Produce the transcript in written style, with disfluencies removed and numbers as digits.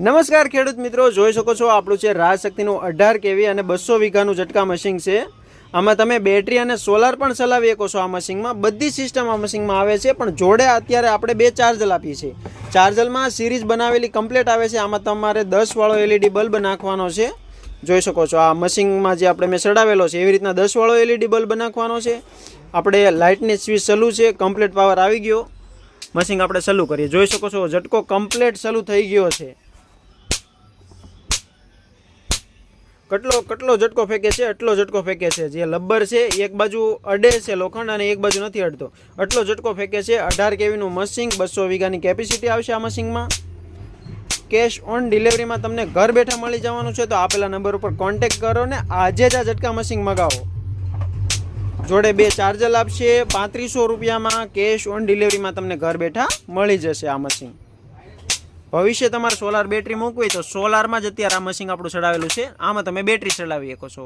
નમસ્કાર ખેડૂત મિત્રો, જોઈ શકો છો આપણું છે રાજશક્તિનું 18 kV અને 200 વીઘાનું ઝટકા મશીન છે। આમાં તમે બેટરી અને સોલાર પણ ચલાવી શકો છો। આ મશીનમાં બધી સિસ્ટમ આ મશીનમાં આવે છે, પણ જોડે અત્યારે આપણે બે ચાર્જર આપીએ છીએ। ચાર્જરમાં સિરીઝ બનાવેલી કમ્પ્લીટ આવે છે। આમાં તમારે 10 વાળો LED બલ્બ નાખવાનો છે। જોઈ શકો છો આ મશીનમાં જે આપણે મેં ચડાવેલો છે એવી રીતના 10 વાળો LED બલ્બ નાખવાનો છે। આપણે લાઇટની સ્વિચ ચાલુ છે, કમ્પ્લીટ પાવર આવી ગયો। મશીન આપણે ચાલુ કરીએ, જોઈ શકો છો ઝટકો કમ્પ્લીટ ચાલુ થઈ ગયો છે। કેટલો ઝટકો ફેંકે છે, એટલો ઝટકો ફેંકે છે। જે લબ્બર છે એક બાજુ અડે છે લોખંડ અને એક બાજુ નથી અડતો, એટલો ઝટકો ફેંકે છે। 18 kVનું મશીન, 200 વીઘાની કેપેસિટી આવશે આ મશીનમાં। કેશ ઓન ડિલિવરીમાં તમને ઘર બેઠા મળી જવાનું છે। તો આપેલા નંબર ઉપર કોન્ટેક્ટ કરો ને આજે જ આ ઝટકા મશીન મગાવો। જોડે બે ચાર્જર આપશે 3500 રૂપિયામાં। કેશ ઓન ડિલિવરીમાં તમને ઘર બેઠા મળી જશે આ મશીન। ભવિષ્ય તમારે સોલાર બેટરી મૂકવી તો સોલારમાં જ અત્યારે આ મશીન આપણું ચડાવેલું છે। આમાં તમે બેટરી ચડાવી શકો છો।